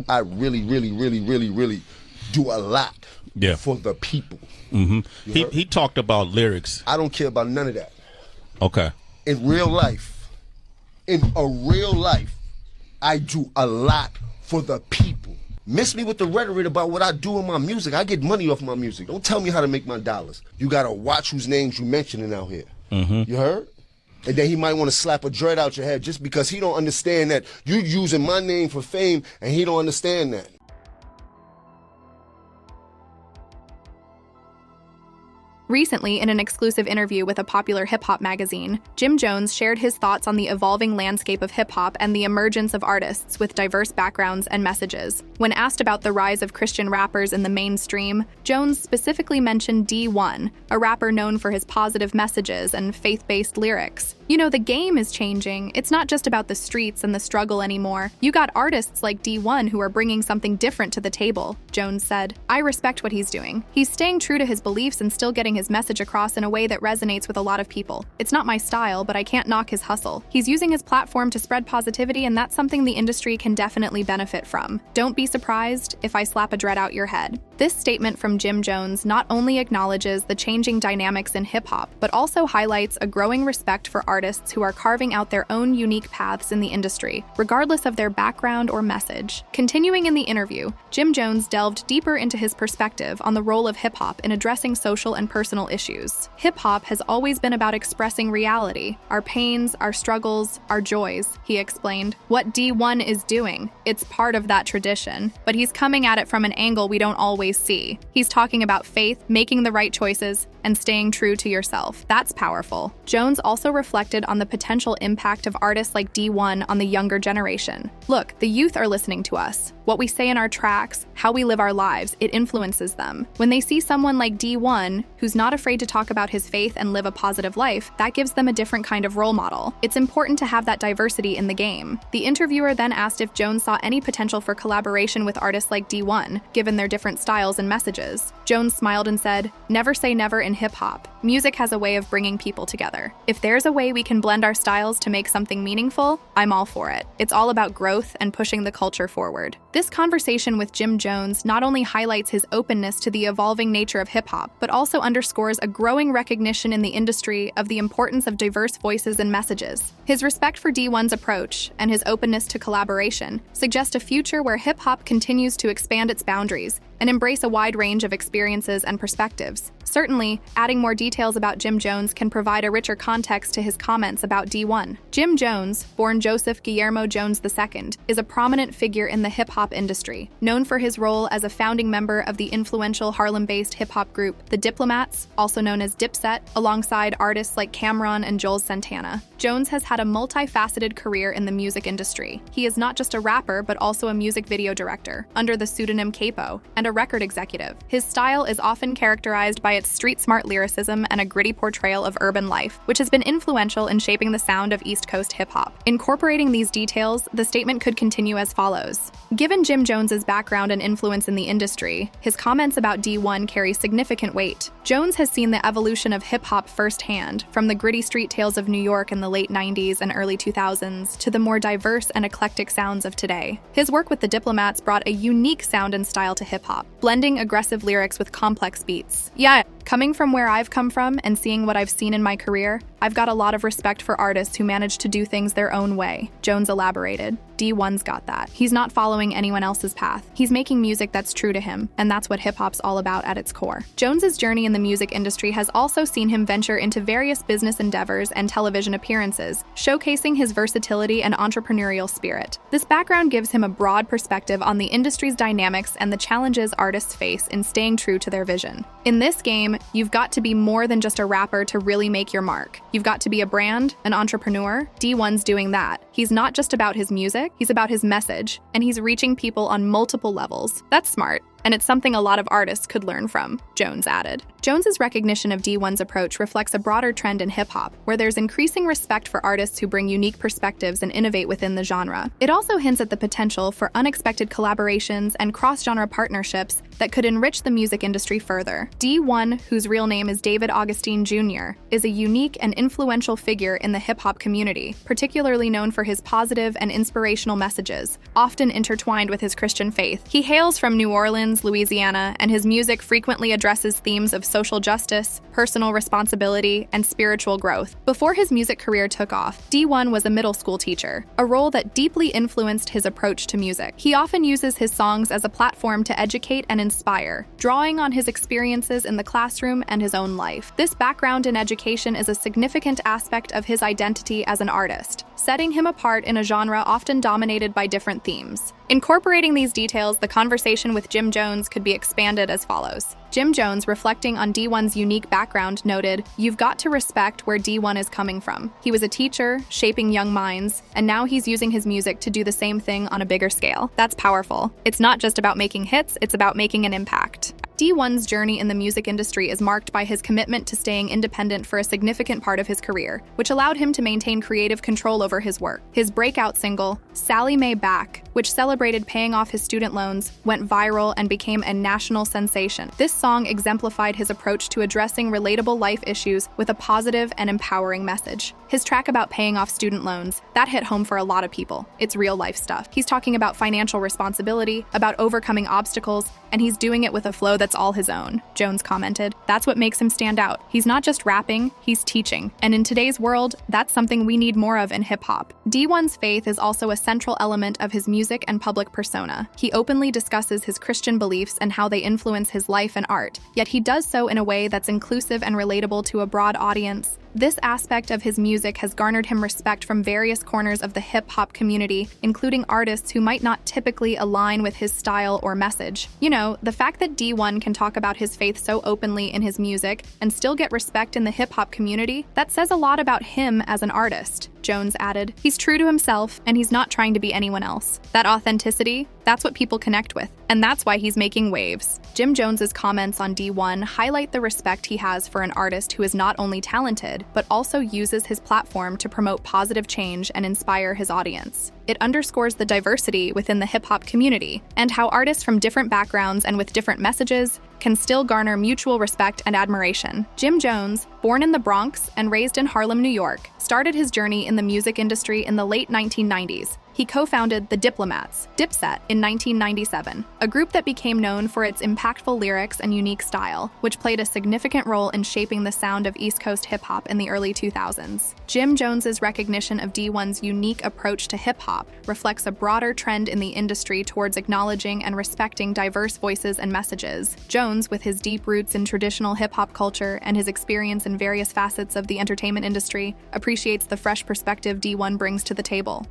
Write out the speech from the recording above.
I really, really, really, really, really do a lot for the people. He talked about lyrics. I don't care about none of that. Okay. In real life, I do a lot for the people. Miss me with the rhetoric about what I do in my music. I get money off my music. Don't tell me how to make my dollars. You gotta watch whose names you mentioning out here. You heard? And then he might want to slap a dread out your head just because he don't understand that you're using my name for fame, and he don't understand that. Recently, in an exclusive interview with a popular hip-hop magazine, Jim Jones shared his thoughts on the evolving landscape of hip-hop and the emergence of artists with diverse backgrounds and messages. When asked about the rise of Christian rappers in the mainstream, Jones specifically mentioned Dee-1, a rapper known for his positive messages and faith-based lyrics. You know, the game is changing. It's not just about the streets and the struggle anymore. You got artists like Dee-1 who are bringing something different to the table, Jones said. I respect what he's doing. He's staying true to his beliefs and still getting his message across in a way that resonates with a lot of people. It's not my style, but I can't knock his hustle. He's using his platform to spread positivity, and that's something the industry can definitely benefit from. Don't be surprised if I slap a dread out your head. This statement from Jim Jones not only acknowledges the changing dynamics in hip-hop, but also highlights a growing respect for artists who are carving out their own unique paths in the industry, regardless of their background or message. Continuing in the interview, Jim Jones delved deeper into his perspective on the role of hip-hop in addressing social and personal issues. Hip-hop has always been about expressing reality, our pains, our struggles, our joys, he explained. What Dee-1 is doing, it's part of that tradition, but he's coming at it from an angle we don't always see. He's talking about faith, making the right choices, and staying true to yourself. That's powerful. Jones also reflected on the potential impact of artists like Dee-1 on the younger generation. Look, the youth are listening to us. What we say in our tracks, how we live our lives, it influences them. When they see someone like Dee-1, who's not afraid to talk about his faith and live a positive life, that gives them a different kind of role model. It's important to have that diversity in the game. The interviewer then asked if Jones saw any potential for collaboration with artists like Dee-1, given their different styles and messages. Jones smiled and said, "Never say never in hip-hop. Music has a way of bringing people together. If there's a way we can blend our styles to make something meaningful, I'm all for it. It's all about growth and pushing the culture forward." This conversation with Jim Jones not only highlights his openness to the evolving nature of hip-hop, but also underscores a growing recognition in the industry of the importance of diverse voices and messages. His respect for Dee-1's approach and his openness to collaboration suggest a future where hip-hop continues to expand its boundaries and embrace a wide range of experiences and perspectives. Certainly, adding more details about Jim Jones can provide a richer context to his comments about Dee-1. Jim Jones, born Joseph Guillermo Jones II, is a prominent figure in the hip-hop industry, known for his role as a founding member of the influential Harlem-based hip-hop group, The Diplomats, also known as Dipset, alongside artists like Cameron and Juelz Santana. Jones has had a multifaceted career in the music industry. He is not just a rapper, but also a music video director, under the pseudonym Capo, and a record executive. His style is often characterized by its street-smart lyricism and a gritty portrayal of urban life, which has been influential in shaping the sound of East Coast hip-hop. Incorporating these details, the statement could continue as follows. Given Jim Jones's background and influence in the industry, his comments about Dee-1 carry significant weight. Jones has seen the evolution of hip-hop firsthand, from the gritty street tales of New York in the late 90s and early 2000s to the more diverse and eclectic sounds of today. His work with the Diplomats brought a unique sound and style to hip-hop, blending aggressive lyrics with complex beats. Yeah, coming from where I've come from and seeing what I've seen in my career, I've got a lot of respect for artists who manage to do things their own way, Jones elaborated. Dee-1's got that. He's not following anyone else's path. He's making music that's true to him, and that's what hip-hop's all about at its core. Jones's journey in the music industry has also seen him venture into various business endeavors and television appearances, showcasing his versatility and entrepreneurial spirit. This background gives him a broad perspective on the industry's dynamics and the challenges artists face in staying true to their vision. In this game, you've got to be more than just a rapper to really make your mark. You've got to be a brand, an entrepreneur. Dee-1's doing that. He's not just about his music, he's about his message, and he's reaching people on multiple levels. That's smart, and it's something a lot of artists could learn from, Jones added. Jones's recognition of Dee-1's approach reflects a broader trend in hip-hop, where there's increasing respect for artists who bring unique perspectives and innovate within the genre. It also hints at the potential for unexpected collaborations and cross-genre partnerships that could enrich the music industry further. Dee-1, whose real name is David Augustine Jr., is a unique and influential figure in the hip-hop community, particularly known for his positive and inspirational messages, often intertwined with his Christian faith. He hails from New Orleans, Louisiana, and his music frequently addresses themes of social justice, personal responsibility, and spiritual growth. Before his music career took off, Dee-1 was a middle school teacher, a role that deeply influenced his approach to music. He often uses his songs as a platform to educate and inspire, drawing on his experiences in the classroom and his own life. This background in education is a significant aspect of his identity as an artist, setting him apart in a genre often dominated by different themes. Incorporating these details, the conversation with Jim Jones could be expanded as follows. Jim Jones, reflecting on Dee-1's unique background, noted, "You've got to respect where Dee-1 is coming from. He was a teacher, shaping young minds, and now he's using his music to do the same thing on a bigger scale. That's powerful. It's not just about making hits, it's about making an impact." Dee-1's journey in the music industry is marked by his commitment to staying independent for a significant part of his career, which allowed him to maintain creative control over his work. His breakout single, Sally Mae Back, which celebrated paying off his student loans, went viral and became a national sensation. This song exemplified his approach to addressing relatable life issues with a positive and empowering message. His track about paying off student loans, that hit home for a lot of people. It's real-life stuff. He's talking about financial responsibility, about overcoming obstacles, and he's doing it with a flow that's all his own, Jones commented. That's what makes him stand out. He's not just rapping, he's teaching. And in today's world, that's something we need more of in hip-hop. Dee-1's faith is also a central element of his music and public persona. He openly discusses his Christian beliefs and how they influence his life and art, yet he does so in a way that's inclusive and relatable to a broad audience. This aspect of his music has garnered him respect from various corners of the hip-hop community, including artists who might not typically align with his style or message. You know, the fact that Dee-1 can talk about his faith so openly in his music and still get respect in the hip-hop community, that says a lot about him as an artist, Jones added. He's true to himself, and he's not trying to be anyone else. That authenticity, that's what people connect with, and that's why he's making waves. Jim Jones's comments on Dee-1 highlight the respect he has for an artist who is not only talented, but also uses his platform to promote positive change and inspire his audience. It underscores the diversity within the hip-hop community, and how artists from different backgrounds and with different messages can still garner mutual respect and admiration. Jim Jones, born in the Bronx and raised in Harlem, New York, started his journey in the music industry in the late 1990s. He co-founded The Diplomats, Dipset, in 1997, a group that became known for its impactful lyrics and unique style, which played a significant role in shaping the sound of East Coast hip-hop in the early 2000s. Jim Jones's recognition of Dee-1's unique approach to hip-hop reflects a broader trend in the industry towards acknowledging and respecting diverse voices and messages. Jones, with his deep roots in traditional hip-hop culture and his experience in various facets of the entertainment industry, appreciates the fresh perspective Dee-1 brings to the table.